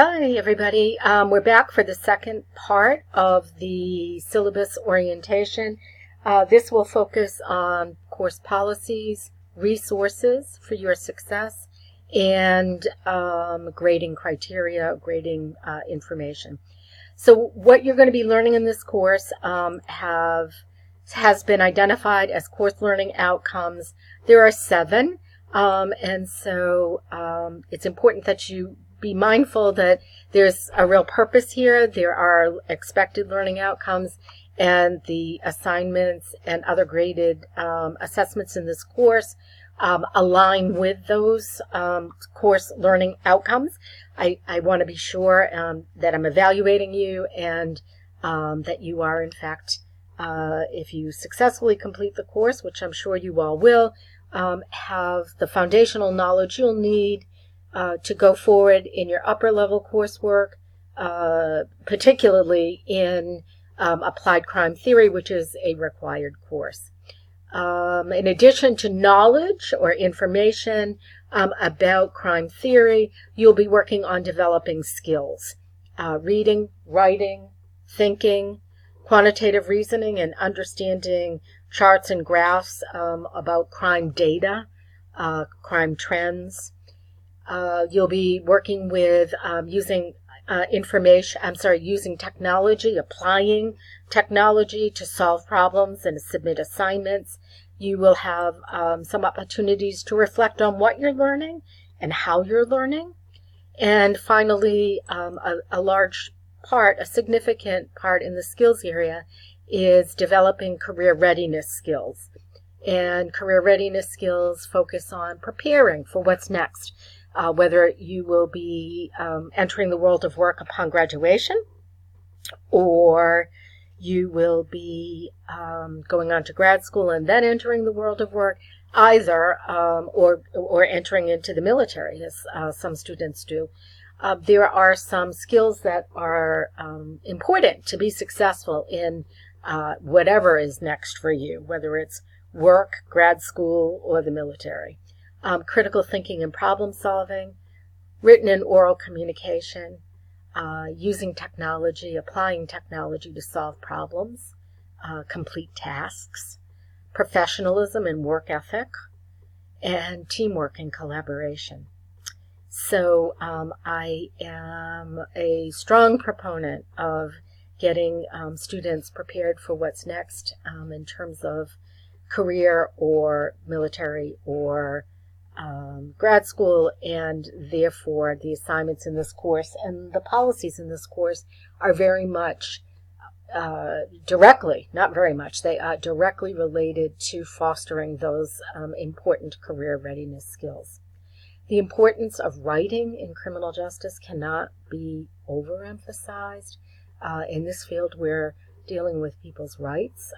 Hi, everybody. We're back for the second part of the syllabus orientation. This will focus on course policies, resources for your success, and grading criteria, grading information. So what you're going to be learning in this course has been identified as course learning outcomes. There are 7, and so it's important that you be mindful that there's a real purpose here. There are expected learning outcomes, and the assignments and other graded assessments in this course align with those course learning outcomes. I want to be sure that I'm evaluating you and that you are, in fact, if you successfully complete the course, which I'm sure you all will, have the foundational knowledge you'll need to go forward in your upper level coursework, particularly in applied crime theory, which is a required course. In addition to knowledge or information about crime theory, you'll be working on developing skills, reading, writing, thinking, quantitative reasoning, and understanding charts and graphs about crime data, crime trends. You'll be working with using using technology, applying technology to solve problems and submit assignments. You will have some opportunities to reflect on what you're learning and how you're learning. And finally, a significant part in the skills area is developing career readiness skills. And career readiness skills focus on preparing for what's next. Whether you will be entering the world of work upon graduation, or you will be going on to grad school and then entering the world of work, either or entering into the military, as some students do. There are some skills that are important to be successful in whatever is next for you, whether it's work, grad school, or the military. Critical thinking and problem solving, written and oral communication, using technology, applying technology to solve problems, complete tasks, professionalism and work ethic, and teamwork and collaboration. So I am a strong proponent of getting students prepared for what's next in terms of career or military or grad school, and therefore the assignments in this course and the policies in this course are very much they are directly related to fostering those important career readiness skills. The importance of writing in criminal justice cannot be overemphasized. In this field, we're dealing with people's rights,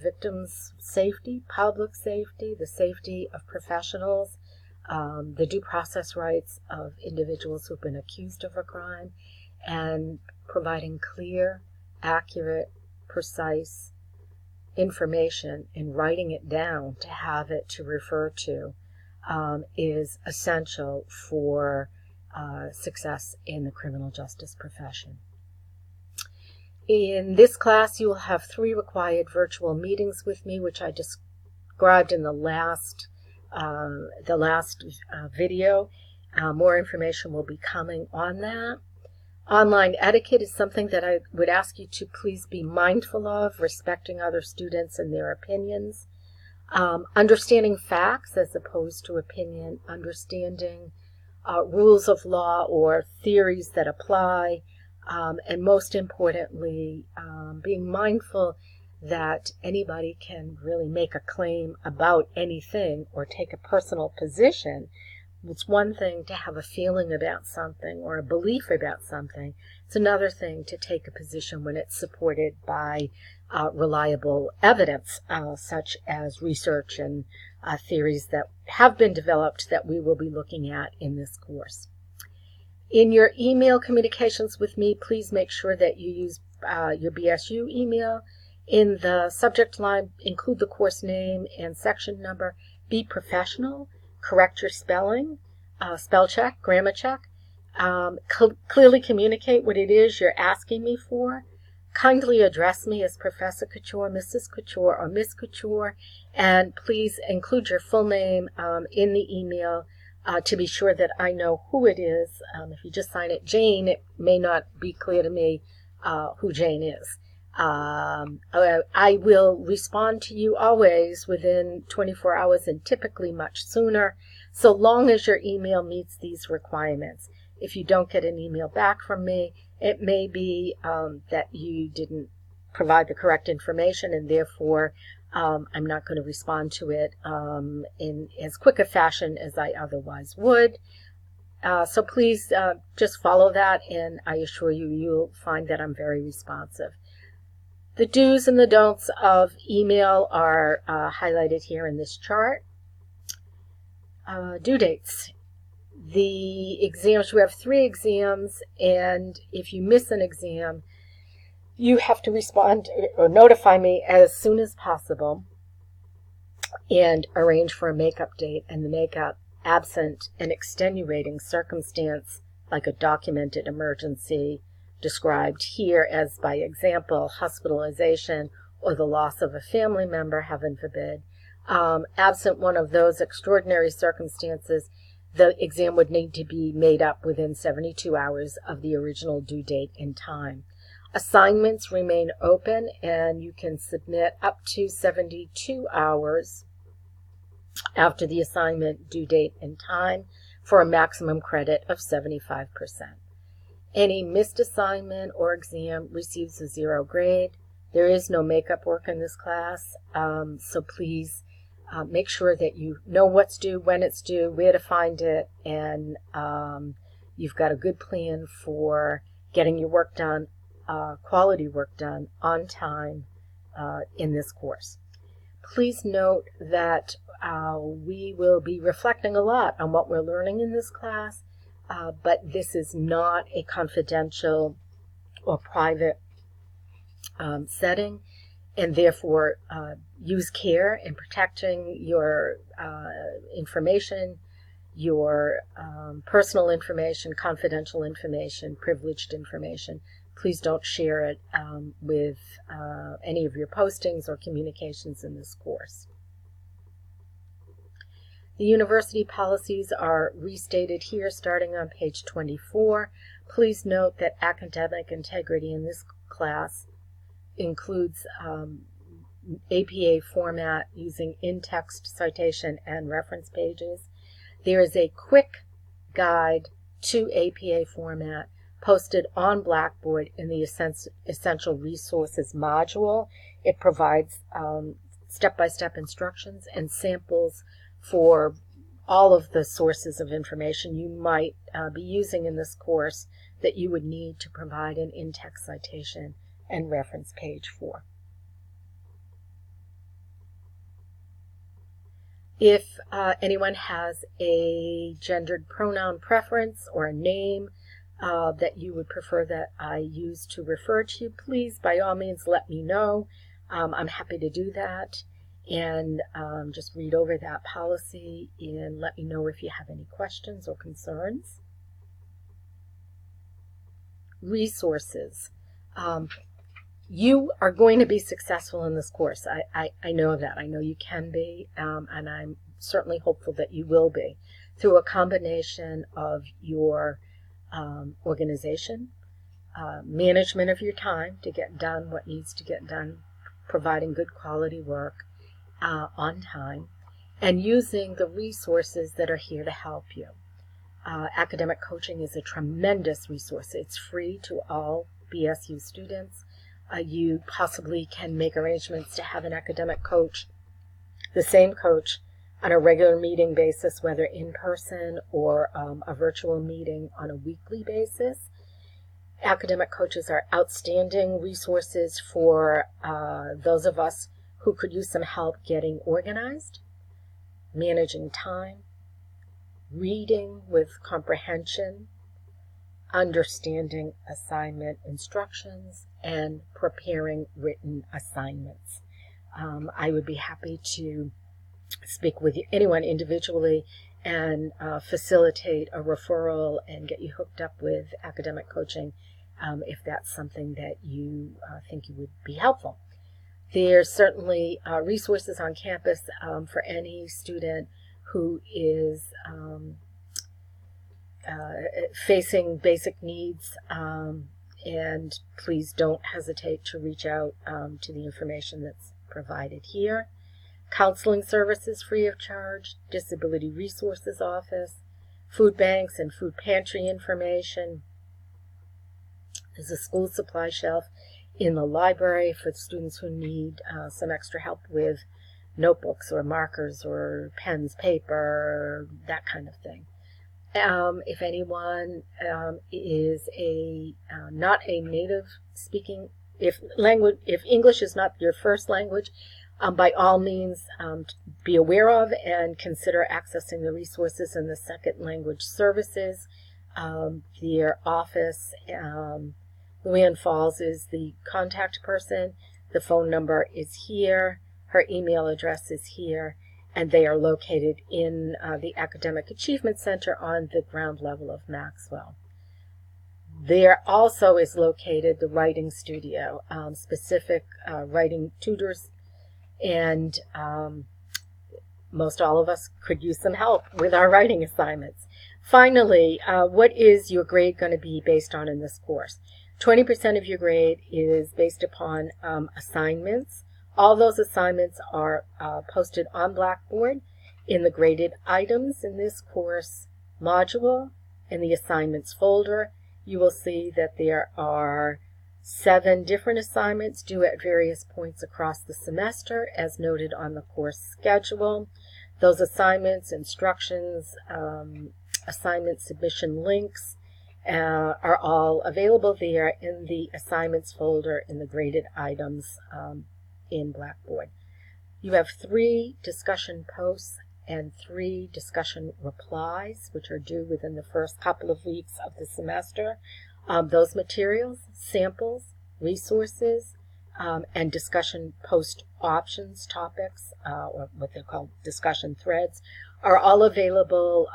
victims' safety, public safety, the safety of professionals, the due process rights of individuals who've been accused of a crime, and providing clear, accurate, precise information and writing it down to have it to refer to is essential for success in the criminal justice profession. In this class, you will have 3 required virtual meetings with me, which I described in the last video. More information will be coming on that. Online etiquette is something that I would ask you to please be mindful of, respecting other students and their opinions. Understanding facts as opposed to opinion, understanding rules of law or theories that apply, and most importantly, being mindful that anybody can really make a claim about anything or take a personal position. It's one thing to have a feeling about something or a belief about something. It's another thing to take a position when it's supported by reliable evidence, such as research and theories that have been developed that we will be looking at in this course. In your email communications with me, please make sure that you use your BSU email. In the subject line, include the course name and section number. Be professional. Correct your spelling, spell check, grammar check. Clearly communicate what it is you're asking me for. Kindly address me as Professor Couture, Mrs. Couture, or Miss Couture, and please include your full name in the email to be sure that I know who it is. If you just sign it Jane, it may not be clear to me who Jane is. I will respond to you always within 24 hours and typically much sooner, so long as your email meets these requirements. If you don't get an email back from me, it may be that you didn't provide the correct information, and therefore I'm not going to respond to it in as quick a fashion as I otherwise would. So please just follow that, and I assure you, you'll find that I'm very responsive. The do's and the don'ts of email are highlighted here in this chart. Due dates. The exams, you have 3 exams, and if you miss an exam, you have to respond or notify me as soon as possible and arrange for a makeup date, and the makeup, absent an extenuating circumstance like a documented emergency described here as, by example, hospitalization or the loss of a family member, heaven forbid. Absent one of those extraordinary circumstances, the exam would need to be made up within 72 hours of the original due date and time. Assignments remain open, and you can submit up to 72 hours after the assignment due date and time for a maximum credit of 75%. Any missed assignment or exam receives a 0 grade. There is no makeup work in this class, so please make sure that you know what's due, when it's due, where to find it, and you've got a good plan for getting your work done, quality work done on time in this course. Please note that we will be reflecting a lot on what we're learning in this class, but this is not a confidential or private setting, and therefore use care in protecting your information, your personal information, confidential information, privileged information. Please don't share it with any of your postings or communications in this course. The university policies are restated here starting on page 24. Please note that academic integrity in this class includes APA format using in-text citation and reference pages. There is a quick guide to APA format posted on Blackboard in the Essential Resources module. It provides step-by-step instructions and samples for all of the sources of information you might be using in this course that you would need to provide an in-text citation and reference page for. If anyone has a gendered pronoun preference or a name that you would prefer that I use to refer to you, please, by all means, let me know. I'm happy to do that. And just read over that policy and let me know if you have any questions or concerns. Resources. You are going to be successful in this course. I know that. I know you can be, and I'm certainly hopeful that you will be, through a combination of your organization, management of your time to get done what needs to get done, providing good quality work on time, and using the resources that are here to help you. Academic coaching is a tremendous resource. It's free to all BSU students. You possibly can make arrangements to have an academic coach, the same coach, on a regular meeting basis, whether in person or a virtual meeting on a weekly basis. Academic coaches are outstanding resources for those of us who could use some help getting organized, managing time, reading with comprehension, understanding assignment instructions, and preparing written assignments. I would be happy to speak with anyone individually and facilitate a referral and get you hooked up with academic coaching if that's something that you think you would be helpful. There's certainly resources on campus for any student who is facing basic needs, and please don't hesitate to reach out to the information that's provided here. Counseling services free of charge, Disability Resources Office, food banks and food pantry information. There's a school supply shelf in the library for students who need some extra help with notebooks or markers or pens, paper, that kind of thing. If anyone is not a native speaking, if English is not your first language, by all means be aware of and consider accessing the resources in the second language services. Their office, Luann Falls is the contact person. The phone number is here. Her email address is here. And they are located in the Academic Achievement Center on the ground level of Maxwell. There also is located the writing studio, specific writing tutors, and most all of us could use some help with our writing assignments. Finally, what is your grade going to be based on in this course? 20% of your grade is based upon assignments. All those assignments are posted on Blackboard in the graded items in this course module. In the assignments folder, you will see that there are 7 different assignments due at various points across the semester, as noted on the course schedule. Those assignments, instructions, assignment submission links are all available there in the assignments folder in the graded items in Blackboard. You have 3 discussion posts and 3 discussion replies, which are due within the first couple of weeks of the semester. Those materials, samples, resources, and discussion post options topics, or what they're called discussion threads, are all available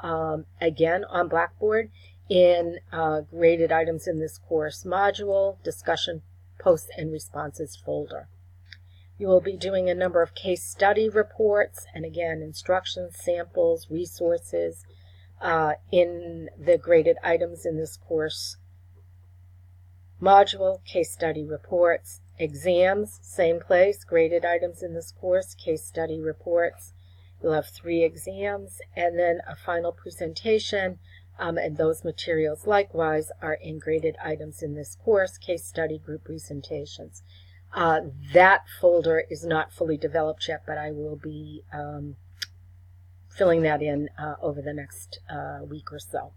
again on Blackboard in graded items in this course module, discussion posts and responses folder. You will be doing a number of case study reports and again instructions, samples, resources in the graded items in this course module, case study reports. Exams, same place, graded items in this course, case study reports. You'll have 3 exams and then a final presentation, and those materials likewise are in graded items in this course, case study group presentations. That folder is not fully developed yet, but I will be filling that in over the next week or so.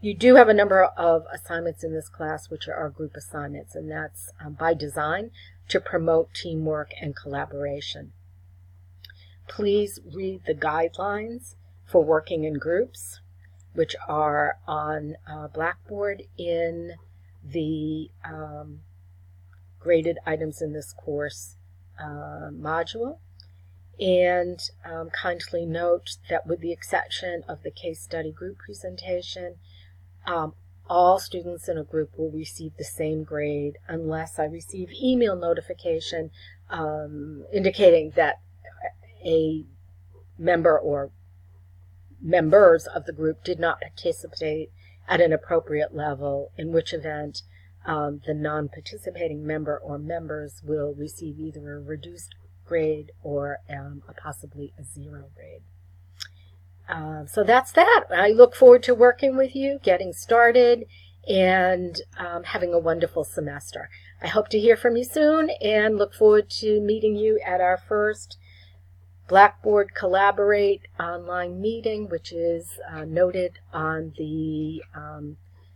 You do have a number of assignments in this class which are group assignments, and that's by design to promote teamwork and collaboration. Please read the guidelines for working in groups, which are on Blackboard in the graded items in this course module. And kindly note that with the exception of the case study group presentation, all students in a group will receive the same grade unless I receive email notification indicating that a member or members of the group did not participate at an appropriate level, in which event the non-participating member or members will receive either a reduced grade or possibly a 0 grade. So that's that. I look forward to working with you, getting started, and having a wonderful semester. I hope to hear from you soon and look forward to meeting you at our first Blackboard Collaborate online meeting, which is noted on the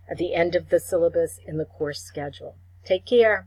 at the end of the syllabus in the course schedule. Take care.